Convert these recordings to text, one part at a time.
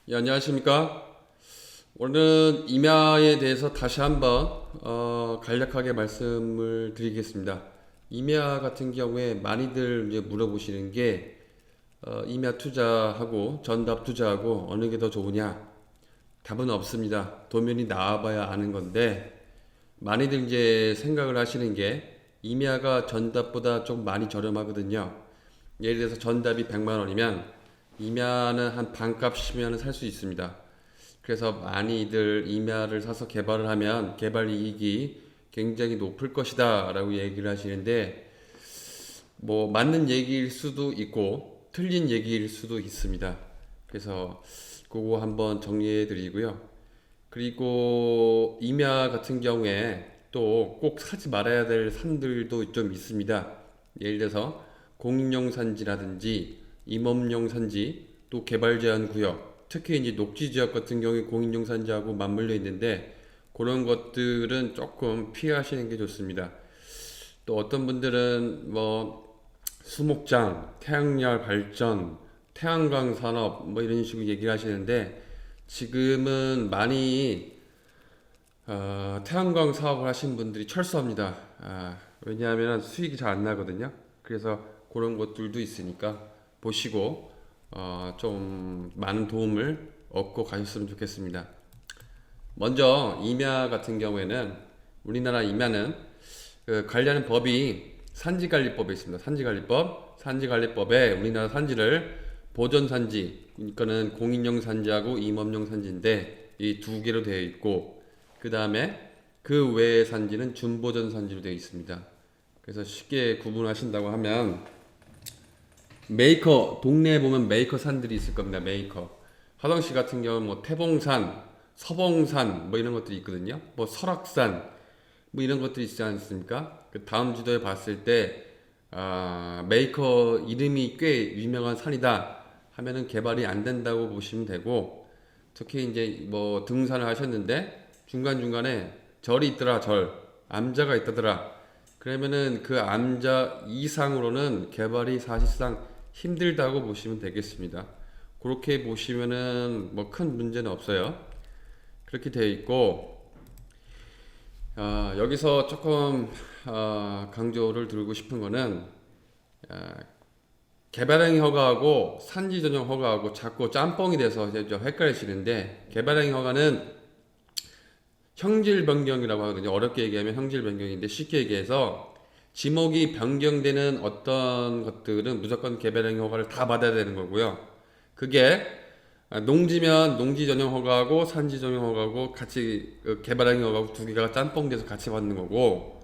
예, 안녕하십니까? 오늘은 임야에 대해서 다시 한번 간략하게 말씀을 드리겠습니다. 임야 같은 경우에 많이들 이제 물어보시는 게 임야 투자하고 전답 투자하고 어느 게 더 좋으냐? 답은 없습니다. 도면이 나와봐야 아는 건데 많이들 이제 생각을 하시는 게 임야가 전답보다 좀 많이 저렴하거든요. 예를 들어서 전답이 100만 원이면 임야는 한 반값이면 살 수 있습니다. 그래서 많이들 임야를 사서 개발을 하면 개발 이익이 굉장히 높을 것이다 라고 얘기를 하시는데 뭐 맞는 얘기일 수도 있고 틀린 얘기일 수도 있습니다. 그래서 그거 한번 정리해 드리고요. 그리고 임야 같은 경우에 또 꼭 사지 말아야 될 산들도 좀 있습니다. 예를 들어서 공인용 산지라든지 임업용 산지 또 개발 제한 구역, 특히 이제 녹지 지역 같은 경우에 공인용 산지하고 맞물려 있는데 그런 것들은 조금 피하시는 게 좋습니다. 또 어떤 분들은 뭐 수목장, 태양열 발전, 태양광 산업 뭐 이런 식으로 얘기를 하시는데 지금은 많이 태양광 사업을 하신 분들이 철수합니다. 왜냐하면 수익이 잘 안 나거든요. 그래서 그런 것들도 있으니까 보시고 좀 많은 도움을 얻고 가셨으면 좋겠습니다. 먼저 임야 같은 경우에는 우리나라 임야는 그 관리하는 법이 산지관리법에 있습니다. 산지관리법, 산지관리법에 우리나라 산지를 보존산지, 그러니까는 공인용 산지하고 임업용 산지인데 이 두 개로 되어 있고 그 다음에 그 외의 산지는 준보전 산지로 되어 있습니다. 그래서 쉽게 구분하신다고 하면 메이커 동네에 보면 메이커 산들이 있을 겁니다. 메이커 화성시 같은 경우는 뭐 태봉산, 서봉산 뭐 이런 것들이 있거든요. 뭐 설악산 뭐 이런 것들이 있지 않습니까? 그 다음 지도에 봤을 때 메이커 이름이 꽤 유명한 산이다 하면은 개발이 안 된다고 보시면 되고 특히 이제 뭐 등산을 하셨는데 중간중간에 절이 있더라 절 암자가 있다더라 그러면은 그 암자 이상으로는 개발이 사실상 힘들다고 보시면 되겠습니다. 그렇게 보시면은 뭐 큰 문제는 없어요. 그렇게 되어 있고 여기서 조금 강조를 드리고 싶은 거는 개발행위 허가하고 산지 전용 허가하고 자꾸 짬뽕이 돼서 이제 좀 헷갈리시는데 개발행위 허가는 형질 변경이라고 하거든요. 어렵게 얘기하면 형질 변경인데 쉽게 얘기해서 지목이 변경되는 어떤 것들은 무조건 개발행위 허가를 다 받아야 되는 거고요. 그게 농지면 농지 전용 허가하고 산지 전용 허가하고 같이 개발행위 허가하고 두 개가 짬뽕돼서 같이 받는 거고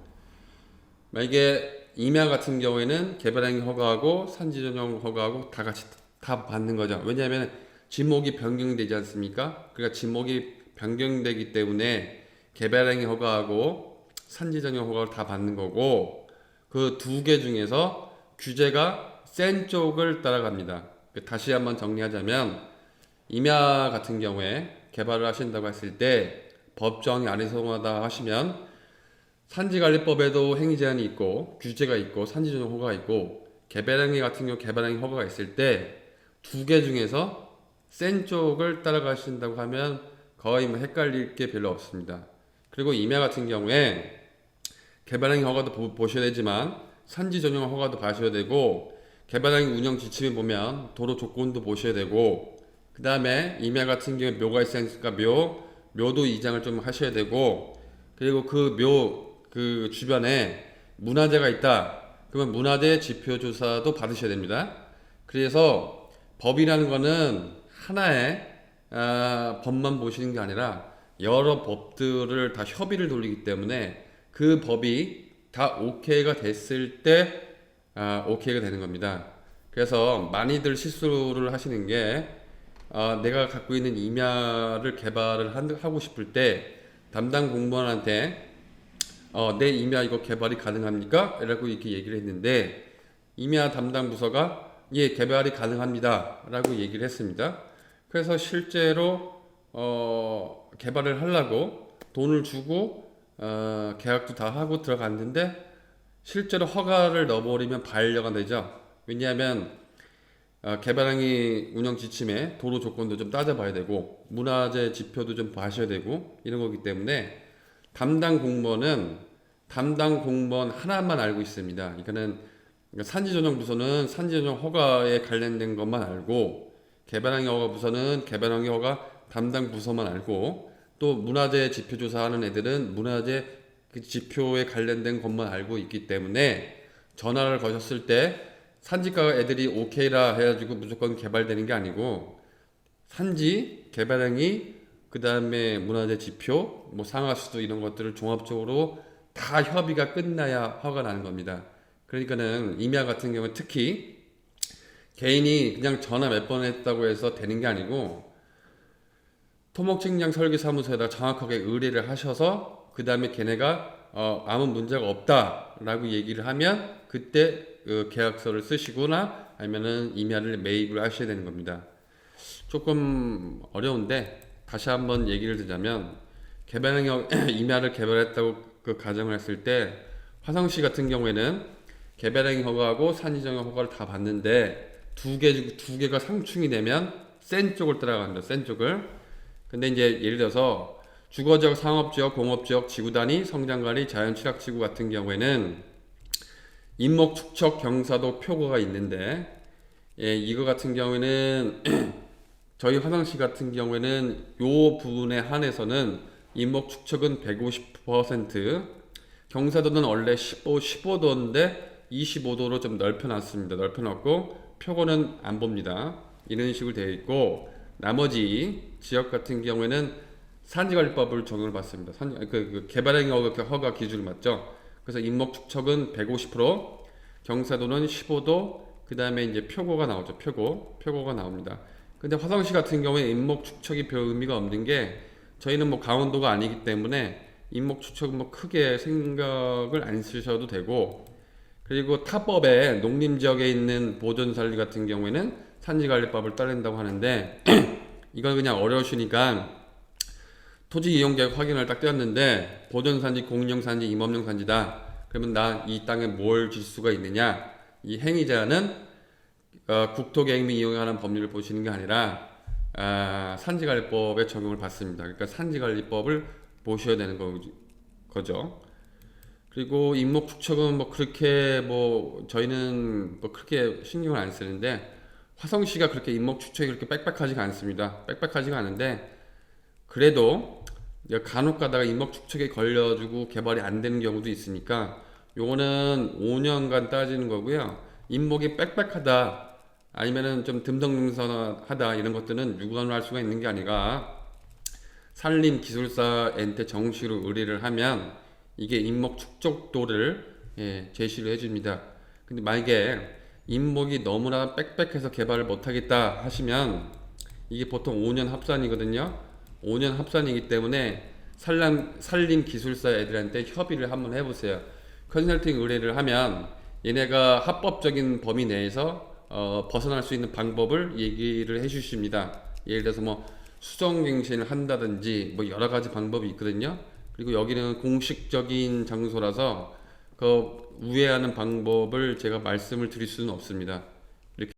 만약에 임야 같은 경우에는 개발행위 허가하고 산지 전용 허가하고 다 같이 다 받는 거죠. 왜냐하면 지목이 변경되지 않습니까? 그러니까 지목이 변경되기 때문에 개발행위 허가하고 산지 전용 허가를 다 받는 거고 그 두 개 중에서 규제가 센 쪽을 따라갑니다. 다시 한번 정리하자면 임야 같은 경우에 개발을 하신다고 했을 때 법정이 아니송하다 하시면 산지관리법에도 행위 제한이 있고 규제가 있고 산지 전용 허가가 있고 개발행위 같은 경우 개발행위 허가가 있을 때 두 개 중에서 센 쪽을 따라가신다고 하면 거의 뭐 헷갈릴 게 별로 없습니다. 그리고 임야 같은 경우에 개발행위 허가도 보셔야 되지만 산지 전용 허가도 봐셔야 되고 개발행위 운영 지침에 보면 도로 조건도 보셔야 되고 그 다음에 임야 같은 경우에 묘가 있으니까 묘도 이장을 좀 하셔야 되고 그리고 그 그 주변에 문화재가 있다. 그러면 문화재 지표 조사도 받으셔야 됩니다. 그래서 법이라는 거는 하나의 법만 보시는 게 아니라 여러 법들을 다 협의를 돌리기 때문에 그 법이 다 오케이가 됐을 때 오케이가 되는 겁니다. 그래서 많이들 실수를 하시는 게 내가 갖고 있는 임야를 개발을 하고 싶을 때 담당 공무원한테 내 임야 이거 개발이 가능합니까? 라고 이렇게 얘기를 했는데 임야 담당 부서가 예 개발이 가능합니다 라고 얘기를 했습니다. 그래서 실제로 개발을 하려고 돈을 주고 계약도 다 하고 들어갔는데 실제로 허가를 넣어버리면 반려가 되죠. 왜냐하면 개발행위 운영 지침에 도로 조건도 좀 따져봐야 되고 문화재 지표도 좀 봐셔야 되고 이런 거기 때문에 담당 공무원 하나만 알고 있습니다. 이거는 산지조정부서는 산지조정 허가에 관련된 것만 알고 개발행위 허가 부서는 개발행위 허가 담당 부서만 알고 또 문화재 지표 조사하는 애들은 문화재 그 지표에 관련된 것만 알고 있기 때문에 전화를 거셨을 때 산지가 애들이 오케이라 해가지고 무조건 개발되는 게 아니고 산지, 개발행위, 그 다음에 문화재 지표, 뭐 상하수도 이런 것들을 종합적으로 다 협의가 끝나야 허가 나는 겁니다. 그러니까는 임야 같은 경우는 특히 개인이 그냥 전화 몇 번 했다고 해서 되는 게 아니고 토목측량 설계사무소에다 정확하게 의뢰를 하셔서 그 다음에 걔네가 아무 문제가 없다라고 얘기를 하면 그때 계약서를 쓰시거나 아니면은 임야를 매입을 하셔야 되는 겁니다. 조금 어려운데 다시 한번 얘기를 드자면 개발행위 임야를 개발했다고 그 가정을 했을 때 화성시 같은 경우에는 개발행위 허가하고 산지정형 허가를 다 받는데 두 개가 상충이 되면 센 쪽을 따라간다. 센 쪽을. 근데 이제 예를 들어서 주거지역, 상업지역, 공업지역, 지구단위, 성장관리, 자연취락지구 같은 경우에는 인목 축척 경사도 표고가 있는데 이거 같은 경우에는 저희 화성시 같은 경우에는 요 부분에 한해서는 인목 축척은 150%, 경사도는 원래 15도인데 25도로 좀 넓혀놨습니다. 넓혀놨고 표고는 안 봅니다. 이런 식으로 되어 있고 나머지 지역 같은 경우에는 산지관리법을 적용을 받습니다. 개발행위 허가 기준을 맞죠. 그래서 인목 축척은 150%, 경사도는 15도, 그 다음에 이제 표고가 나오죠. 표고가 나옵니다. 근데 화성시 같은 경우에 인목 축척이 별 의미가 없는 게 저희는 뭐 강원도가 아니기 때문에 인목 축척은 뭐 크게 생각을 안 쓰셔도 되고 그리고 타법에 농림지역에 있는 보존산리 같은 경우에는 산지관리법을 따른다고 하는데 이건 그냥 어려우시니까 토지 이용계획 확인을 딱 떼었는데 보존산지, 공영산지, 임업용산지다. 그러면 나 이 땅에 뭘 질 수가 있느냐? 이 행위자는 국토계획 및 이용하는 법률을 보시는 게 아니라 산지관리법에 적용을 받습니다. 그러니까 산지관리법을 보셔야 되는 거죠. 그리고 인목 축척은 뭐 그렇게 뭐 저희는 뭐 그렇게 신경을 안 쓰는데 화성시가 그렇게 인목 축척이 그렇게 빽빽하지가 않습니다. 빽빽하지가 않은데 그래도 간혹 가다가 인목 축척에 걸려주고 개발이 안 되는 경우도 있으니까 요거는 5년간 따지는 거고요. 인목이 빽빽하다 아니면은 좀 듬성듬성하다 이런 것들은 유관을 할 수가 있는 게 아니라 산림기술사한테 정식으로 의뢰를 하면 이게 인목 축적도를 제시를 해줍니다. 근데 만약에 인목이 너무나 빽빽해서 개발을 못하겠다 하시면 이게 보통 5년 합산이거든요. 5년 합산이기 때문에 산림기술사 애들한테 협의를 한번 해보세요. 컨설팅 의뢰를 하면 얘네가 합법적인 범위 내에서 벗어날 수 있는 방법을 얘기를 해주십니다. 예를 들어서 뭐 수정갱신을 한다든지 뭐 여러 가지 방법이 있거든요. 그리고 여기는 공식적인 장소라서 그 우회하는 방법을 제가 말씀을 드릴 수는 없습니다.